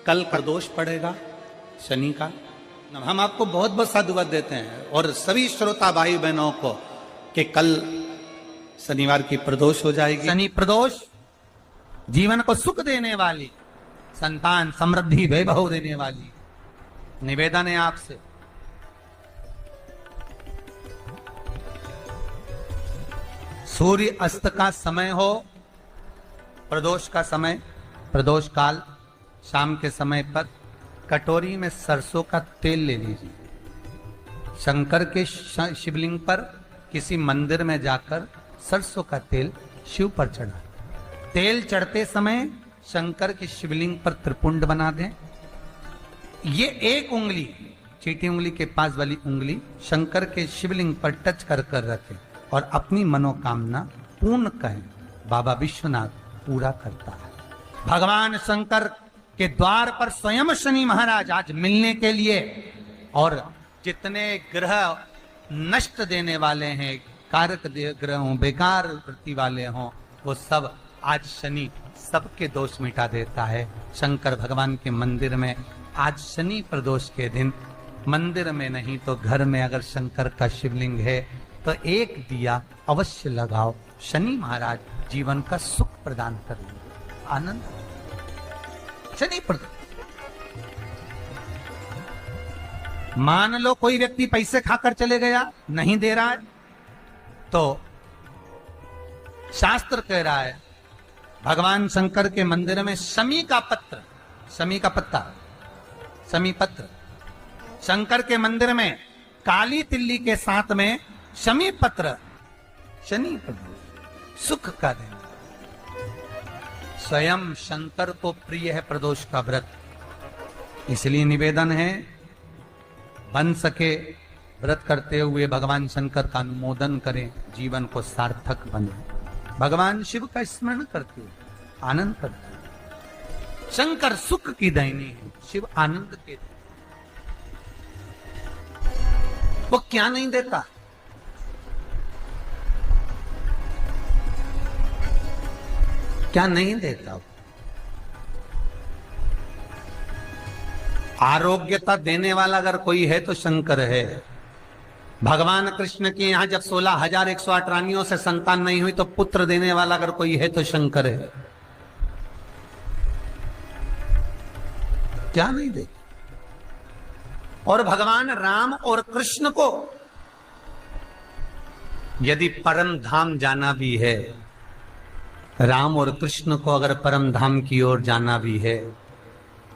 कल प्रदोष पड़ेगा शनि का। हम आपको बहुत बहुत साधुवाद देते हैं और सभी श्रोता भाई बहनों को कि कल शनिवार की प्रदोष हो जाएगी। शनि प्रदोष जीवन को सुख देने वाली, संतान समृद्धि वैभव देने वाली। निवेदन है आपसे, सूर्य अस्त का समय हो, प्रदोष का समय, प्रदोष काल शाम के समय पर कटोरी में सरसों का तेल ले लीजिए। शंकर के शिवलिंग पर किसी मंदिर में जाकर सरसों का तेल शिव पर चढ़ा। तेल चढ़ते समय शंकर के शिवलिंग पर त्रिपुंड बना दें। ये एक उंगली, चीटी उंगली के पास वाली उंगली शंकर के शिवलिंग पर टच कर कर रखें और अपनी मनोकामना पूर्ण कहें। बाबा विश्वनाथ पूरा करता है। भगवान शंकर के द्वार पर स्वयं शनि महाराज आज मिलने के लिए, और जितने ग्रह नष्ट देने वाले हैं, कारक ग्रह हों, बेकार वृत्ति वाले हों, वो सब आज शनि सबके दोष मिटा देता है। शंकर भगवान के मंदिर में आज शनि प्रदोष के दिन, मंदिर में नहीं तो घर में अगर शंकर का शिवलिंग है तो एक दिया अवश्य लगाओ। शनि महाराज जीवन का सुख प्रदान करेंगे, आनंद। शनि प्रदोष, मान लो कोई व्यक्ति पैसे खाकर चले गया, नहीं दे रहा है, तो शास्त्र कह रहा है भगवान शंकर के मंदिर में शमी का पत्र, शमी का पत्ता, शमी पत्र, शंकर के मंदिर में काली तिल्ली के साथ में शमी पत्र, शनि प्रदोष सुख का दिन। स्वयं शंकर को प्रिय है प्रदोष का व्रत, इसलिए निवेदन है बन सके व्रत करते हुए भगवान शंकर का अनुमोदन करें, जीवन को सार्थक बने। भगवान शिव का स्मरण करते हुए आनंद करते हुए। शंकर सुख की दायनी है, शिव आनंद के देते। वो क्या नहीं देता? क्या नहीं देता? आरोग्यता देने वाला अगर कोई है तो शंकर है। भगवान कृष्ण के यहां जब 16,108 रानियों से संतान नहीं हुई तो पुत्र देने वाला अगर कोई है तो शंकर है। क्या नहीं दे? और भगवान राम और कृष्ण को यदि परम धाम जाना भी है, राम और कृष्ण को अगर परम धाम की ओर जाना भी है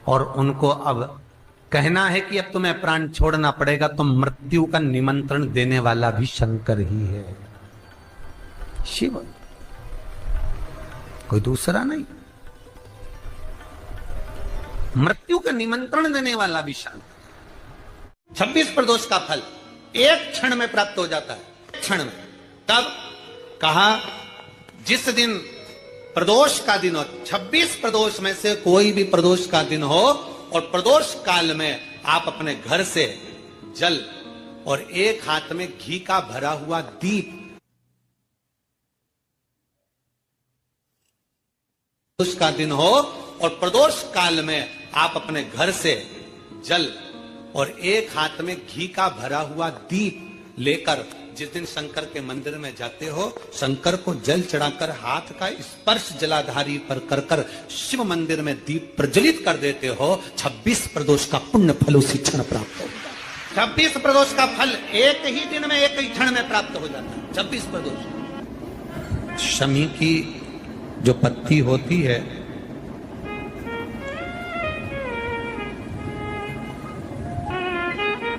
और उनको अब कहना है कि अब तुम्हें प्राण छोड़ना पड़ेगा, तो मृत्यु का निमंत्रण देने वाला भी शंकर ही है, शिव, कोई दूसरा नहीं। मृत्यु का निमंत्रण देने वाला भी शंकर। 26 प्रदोष का फल एक क्षण में प्राप्त हो जाता है, क्षण में। तब कहा जिस दिन प्रदोष का दिन हो, 26 प्रदोष में से कोई भी प्रदोष का दिन हो, और प्रदोष काल में आप अपने घर से जल और एक हाथ में घी का भरा हुआ दीप, प्रदोष का दिन हो और प्रदोष काल में आप अपने घर से जल और एक हाथ में घी का भरा हुआ दीप लेकर जिस दिन शंकर के मंदिर में जाते हो, शंकर को जल चढ़ाकर हाथ का स्पर्श जलाधारी पर कर कर शिव मंदिर में दीप प्रज्वलित कर देते हो, 26 प्रदोष का पुण्य फल उसी क्षण प्राप्त हो जाता है। 26 प्रदोष का फल एक ही दिन में, एक ही क्षण में प्राप्त हो जाता है। 26 प्रदोष। शमी की जो पत्ती होती है,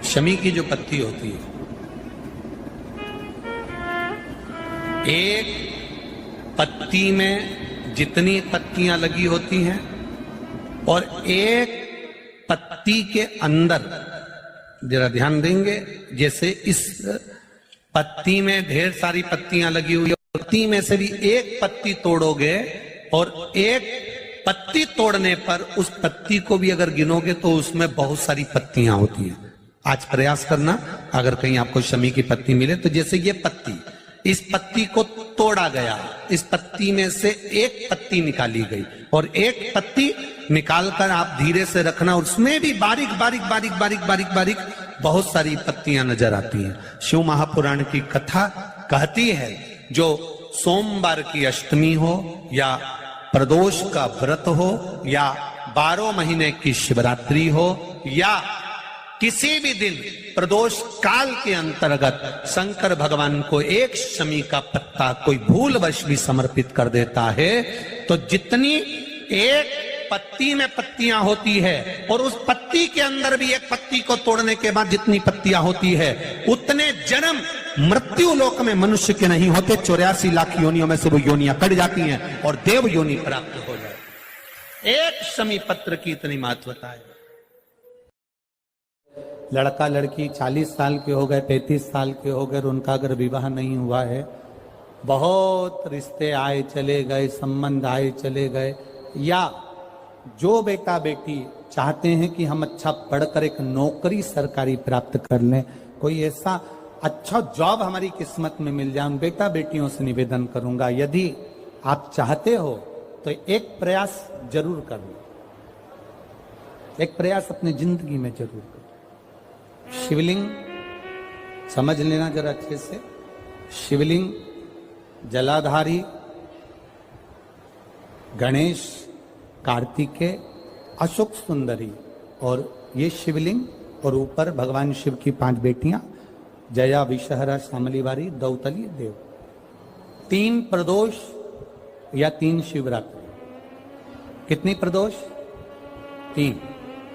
शमी की जो पत्ती होती है, एक पत्ती में जितनी पत्तियां लगी होती हैं और एक पत्ती के अंदर, जरा ध्यान देंगे, जैसे इस पत्ती में ढेर सारी पत्तियां लगी हुई है, पत्ती में से भी एक पत्ती तोड़ोगे और एक पत्ती तोड़ने पर उस पत्ती को भी अगर गिनोगे तो उसमें बहुत सारी पत्तियां होती हैं। आज प्रयास करना, अगर कहीं आपको शमी की पत्ती मिले तो जैसे ये पत्ती, इस पत्ती को तोड़ा गया, इस पत्ती में से एक पत्ती निकाली गई और एक पत्ती निकाल कर आप धीरे से रखना, उसमें भी बारीक बारीक बारीक बारीक बारीक बारीक बहुत सारी पत्तियां नजर आती हैं। शिव महापुराण की कथा कहती है जो सोमवार की अष्टमी हो या प्रदोष का व्रत हो या 12 महीने की शिवरात्रि हो या किसी भी दिन प्रदोष काल के अंतर्गत शंकर भगवान को एक शमी का पत्ता कोई भूलवश भी समर्पित कर देता है तो जितनी एक पत्ती में पत्तियां होती है और उस पत्ती के अंदर भी एक पत्ती को तोड़ने के बाद जितनी पत्तियां होती है उतने जन्म मृत्यु लोक में मनुष्य के नहीं होते। 84 लाख योनियों में से वो योनियां कट जाती हैं और देव योनि प्राप्त हो जाए। एक शमी पत्र की इतनी महत्वता है। लड़का लड़की 40 साल के हो गए, 35 साल के हो गए और उनका अगर विवाह नहीं हुआ है, बहुत रिश्ते आए चले गए, संबंध आए चले गए, या जो बेटा बेटी चाहते हैं कि हम अच्छा पढ़कर एक नौकरी सरकारी प्राप्त कर लें, कोई ऐसा अच्छा जॉब हमारी किस्मत में मिल जाए, उन बेटा बेटियों से निवेदन करूंगा यदि आप चाहते हो तो एक प्रयास जरूर करना, एक प्रयास अपनी जिंदगी में जरूर करना। शिवलिंग समझ लेना जरा अच्छे से, शिवलिंग जलाधारी गणेश, कार्तिकेय, अशोक सुंदरी, और ये शिवलिंग और ऊपर भगवान शिव की 5 बेटियां जया, विषहरा, शामलीवारी, दौतली, देव। 3 प्रदोष या 3 शिवरात्रि। कितनी प्रदोष? 3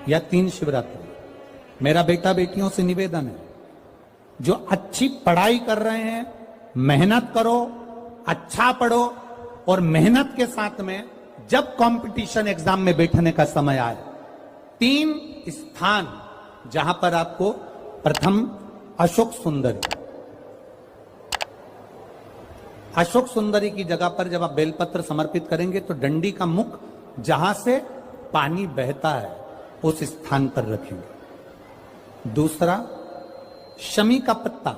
या 3 शिवरात्रि। मेरा बेटा बेटियों से निवेदन है जो अच्छी पढ़ाई कर रहे हैं, मेहनत करो, अच्छा पढ़ो, और मेहनत के साथ में जब कंपटीशन एग्जाम में बैठने का समय आए 3 स्थान जहां पर आपको प्रथम अशोक सुंदरी, अशोक सुंदरी की जगह पर जब आप बेलपत्र समर्पित करेंगे तो डंडी का मुख जहां से पानी बहता है उस स्थान पर रखेंगे। दूसरा शमी का पत्ता,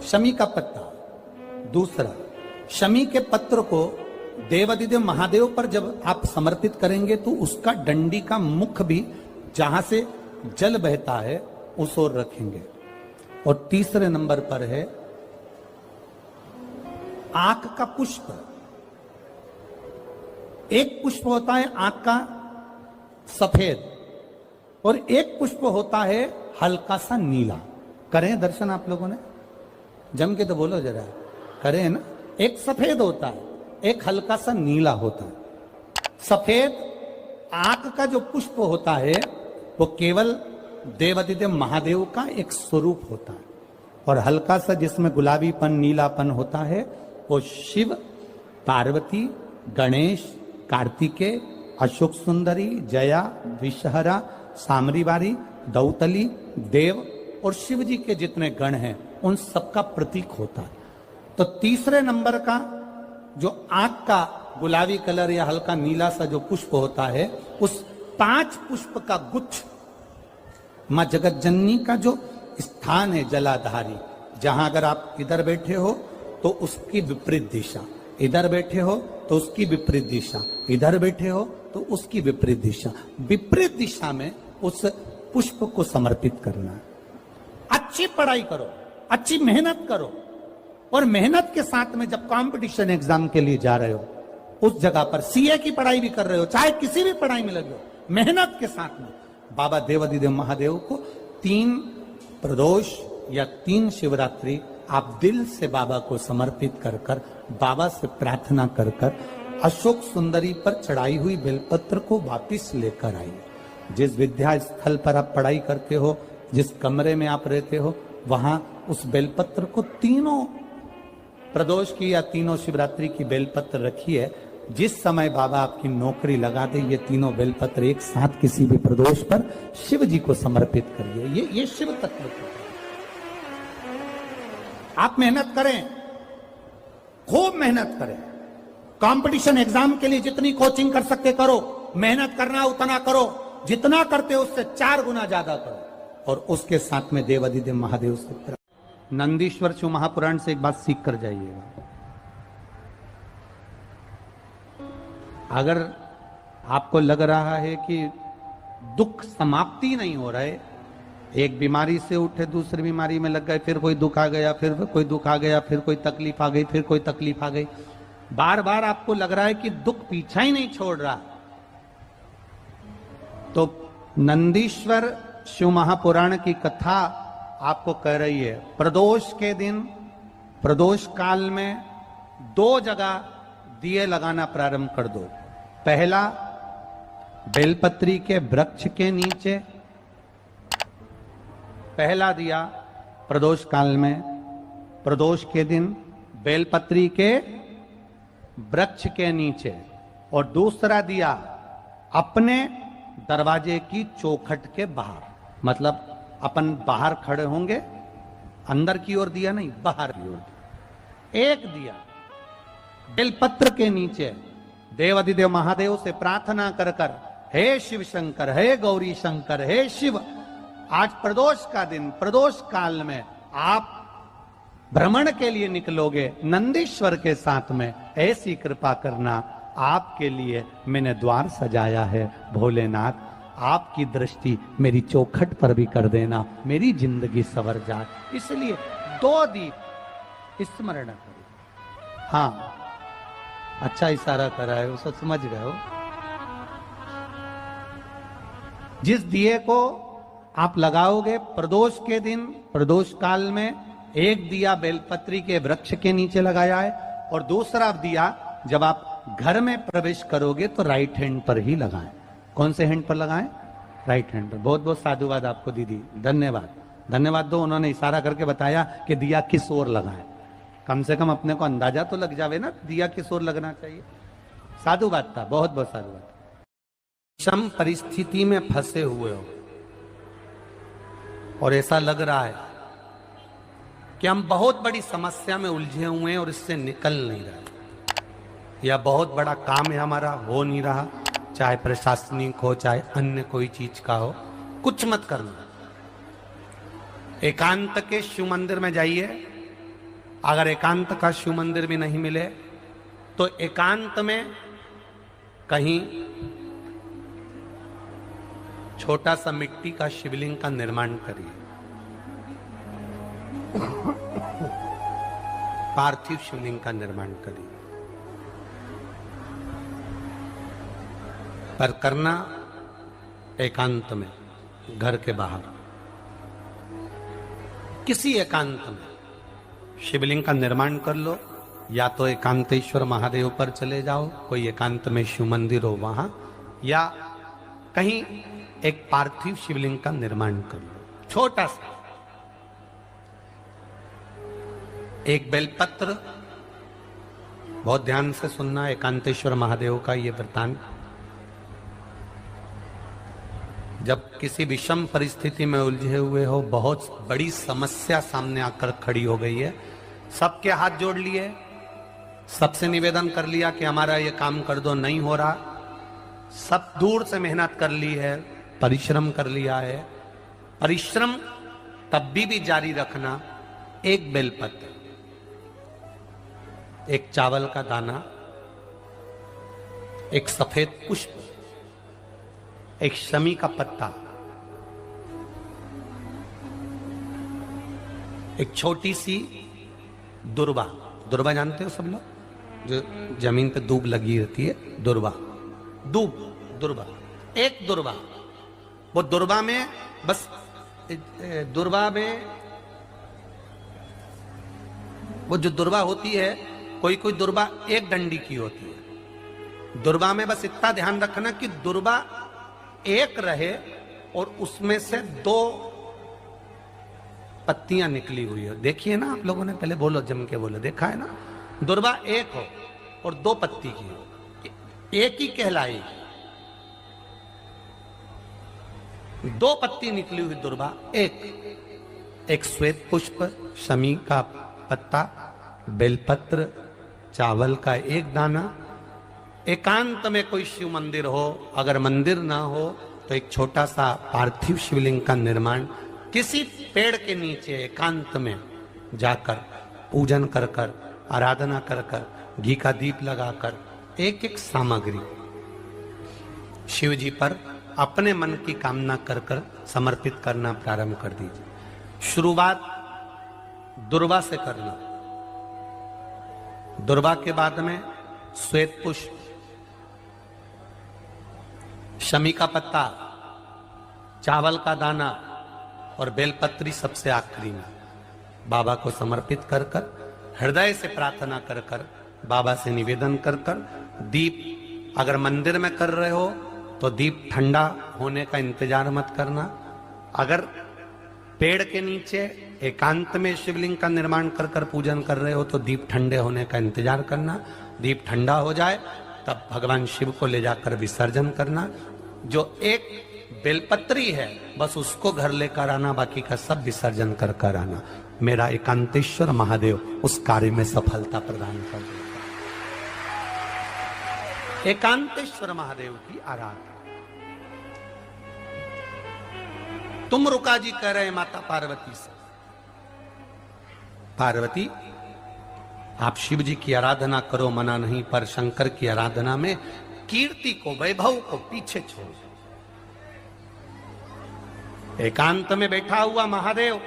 शमी का पत्ता। दूसरा शमी के पत्र को देवादिदेव महादेव पर जब आप समर्पित करेंगे तो उसका डंडी का मुख भी जहां से जल बहता है उस ओर रखेंगे। और तीसरे नंबर पर है आंख का पुष्प। एक पुष्प होता है आंख का सफेद और एक पुष्प होता है हल्का सा नीला। करें दर्शन आप लोगों ने? जम के तो बोलो जरा, करें ना? एक सफेद होता है, एक हल्का सा नीला होता है। सफेद आंख का जो पुष्प होता है वो केवल देवादिदेव महादेव का एक स्वरूप होता है, और हल्का सा जिसमें गुलाबीपन नीलापन होता है वो शिव, पार्वती, गणेश, कार्तिकेय, अशोक सुंदरी, जया, विषहरा, सामरीवारी, दौतली, देव और शिव जी के जितने गण हैं उन सबका प्रतीक होता है। तो तीसरे नंबर का जो आंख का गुलाबी कलर या हल्का नीला सा जो पुष्प होता है उस 5 पुष्प का गुच्छ मां जगत जननी का जो स्थान है जलाधारी, जहां अगर आप इधर बैठे हो तो उसकी विपरीत दिशा, इधर बैठे हो तो उसकी विपरीत दिशा, इधर बैठे हो तो उसकी विपरीत दिशा, विपरीत दिशा में उस पुष्प को समर्पित करना। अच्छी पढ़ाई करो, अच्छी मेहनत करो, और मेहनत के साथ में जब कंपटीशन एग्जाम के लिए जा रहे हो उस जगह पर सीए की पढ़ाई भी कर रहे हो, चाहे किसी भी पढ़ाई में लगे हो, मेहनत के साथ में बाबा देवादिदेव महादेव को 3 प्रदोष या 3 शिवरात्रि आप दिल से बाबा को समर्पित कर कर, बाबा से प्रार्थना कर कर अशोक सुंदरी पर चढ़ाई हुई बेलपत्र को वापिस लेकर आइए। जिस विद्या स्थल पर आप पढ़ाई करते हो, जिस कमरे में आप रहते हो, वहां उस बेलपत्र को 3 प्रदोष की या 3 शिवरात्रि की बेलपत्र रखिए। जिस समय बाबा आपकी नौकरी लगा दे ये 3 बेलपत्र एक साथ किसी भी प्रदोष पर शिव जी को समर्पित करिए। ये शिव तत्व है। आप मेहनत करें, खूब मेहनत करें, कंपटीशन एग्जाम के लिए जितनी कोचिंग कर सकते करो, मेहनत करना उतना करो, जितना करते हो उससे 4 गुना ज्यादा करो, और उसके साथ में देवादिदेव महादेव से नंदीश्वर शिव महापुराण से एक बात सीख कर जाइएगा। अगर आपको लग रहा है कि दुख समाप्ति नहीं हो रहा है, एक बीमारी से उठे दूसरी बीमारी में लग गए, फिर कोई दुख आ गया, फिर कोई दुख आ गया, फिर कोई तकलीफ आ गई, फिर कोई तकलीफ आ गई, बार बार आपको लग रहा है कि दुख पीछा ही नहीं छोड़ रहा, तो नंदीश्वर शिव महापुराण की कथा आपको कह रही है, प्रदोष के दिन, प्रदोष काल में 2 जगह दिए लगाना प्रारंभ कर दो। पहला, बेलपत्री के वृक्ष के नीचे पहला दिया प्रदोष काल में, प्रदोष के दिन बेलपत्री के वृक्ष के नीचे, और दूसरा दिया अपने दरवाजे की चौखट के बाहर, मतलब अपन बाहर खड़े होंगे, अंदर की ओर दिया नहीं, बाहर की ओर। एक दिया बेलपत्र के नीचे देवाधिदेव महादेव से प्रार्थना कर कर, हे शिव शंकर, हे गौरी शंकर, हे शिव, आज प्रदोष का दिन, प्रदोष काल में आप भ्रमण के लिए निकलोगे नंदीश्वर के साथ में, ऐसी कृपा करना, आपके लिए मैंने द्वार सजाया है भोलेनाथ, आपकी दृष्टि मेरी चौखट पर भी कर देना, मेरी जिंदगी सवर जाए। इसलिए 2 दीप स्मरण करो। हाँ, अच्छा इशारा करा है, उसे समझ गए हो। जिस दिए को आप लगाओगे प्रदोष के दिन, प्रदोष काल में, एक दिया बेलपत्री के वृक्ष के नीचे लगाया है, और दूसरा दिया जब आप घर में प्रवेश करोगे तो राइट हैंड पर ही लगाएं। कौन से हैंड पर लगाएं? राइट हैंड पर। बहुत बहुत साधुवाद आपको दीदी, धन्यवाद, धन्यवाद दो, उन्होंने इशारा करके बताया कि दिया किस ओर लगाएं, कम से कम अपने को अंदाजा तो लग जावे ना दिया किस ओर लगना चाहिए। साधुवाद था, बहुत बहुत साधुवाद। विषम परिस्थिति में फंसे हुए हो और ऐसा लग रहा है कि हम बहुत बड़ी समस्या में उलझे हुए हैं और इससे निकल नहीं रहे, या बहुत बड़ा काम है हमारा, हो नहीं रहा, चाहे प्रशासनिक हो चाहे अन्य कोई चीज का हो, कुछ मत करना, एकांत के शिव मंदिर में जाइए। अगर एकांत का शिव मंदिर भी नहीं मिले तो एकांत में कहीं छोटा सा मिट्टी का शिवलिंग का निर्माण करिए, पार्थिव शिवलिंग का निर्माण करिए, पर करना एकांत में, घर के बाहर किसी एकांत में शिवलिंग का निर्माण कर लो, या तो एकांतेश्वर महादेव पर चले जाओ, कोई एकांत में शिव मंदिर हो वहां, या कहीं एक पार्थिव शिवलिंग का निर्माण कर लो, छोटा सा, एक बेलपत्र, बहुत ध्यान से सुनना, एकांतेश्वर महादेव का ये वृत्तांत। जब किसी विषम परिस्थिति में उलझे हुए हो, बहुत बड़ी समस्या सामने आकर खड़ी हो गई है, सबके हाथ जोड़ लिए, सबसे निवेदन कर लिया कि हमारा ये काम कर दो, नहीं हो रहा, सब दूर से मेहनत कर ली है, परिश्रम कर लिया है, परिश्रम तब भी जारी रखना। एक बेलपत्र, एक चावल का दाना, एक सफेद पुष्प, एक शमी का पत्ता, एक छोटी सी दुर्वा, दुर्वा जानते हो सब लोग, जो जमीन पे दूब लगी रहती है, दुर्वा, दूब, दुर्वा, एक दुर्वा, वो दुर्वा में बस, दुर्वा में वो जो दुर्वा होती है, कोई कोई दुर्वा एक डंडी की होती है, दुर्वा में बस इतना ध्यान रखना कि दुर्वा एक रहे और उसमें से 2 पत्तियां निकली हुई हो। देखिए ना आप लोगों ने, पहले बोलो, जम के बोलो, देखा है ना, दुर्वा एक हो और 2 पत्ती की हो, एक ही कहलाएगी। 2 पत्ती निकली हुई दुर्वा, एक श्वेत पुष्प, शमी का पत्ता, बेलपत्र, चावल का एक दाना। एकांत में कोई शिव मंदिर हो, अगर मंदिर ना हो तो एक छोटा सा पार्थिव शिवलिंग का निर्माण किसी पेड़ के नीचे एकांत में जाकर पूजन कर कर, आराधना कर कर, घी का दीप लगाकर, एक एक सामग्री शिव जी पर अपने मन की कामना कर कर समर्पित करना प्रारंभ कर दीजिए। शुरुआत दुर्वा से करना। दुर्वा के बाद में श्वेत पुष्प, शमी का पत्ता, चावल का दाना और बेलपत्री सबसे आखिरी में बाबा को समर्पित कर कर, हृदय से प्रार्थना कर कर, बाबा से निवेदन कर कर, दीप अगर मंदिर में कर रहे हो तो दीप ठंडा होने का इंतजार मत करना। अगर पेड़ के नीचे एकांत में शिवलिंग का निर्माण कर कर पूजन कर रहे हो तो दीप ठंडे होने का इंतजार करना। दीप ठंडा हो जाए तब भगवान शिव को ले जाकर विसर्जन करना। जो एक बेलपत्री है बस उसको घर लेकर आना, बाकी का सब विसर्जन कर कर आना। मेरा एकांतेश्वर महादेव उस कार्य में सफलता प्रदान कर देगा। एकांतेश्वर महादेव की आराधना। तुम रुका जी कह रहे माता पार्वती से, पार्वती आप शिव जी की आराधना करो, मना नहीं, पर शंकर की आराधना में कीर्ति को, वैभव को पीछे छोड़। एकांत में बैठा हुआ महादेव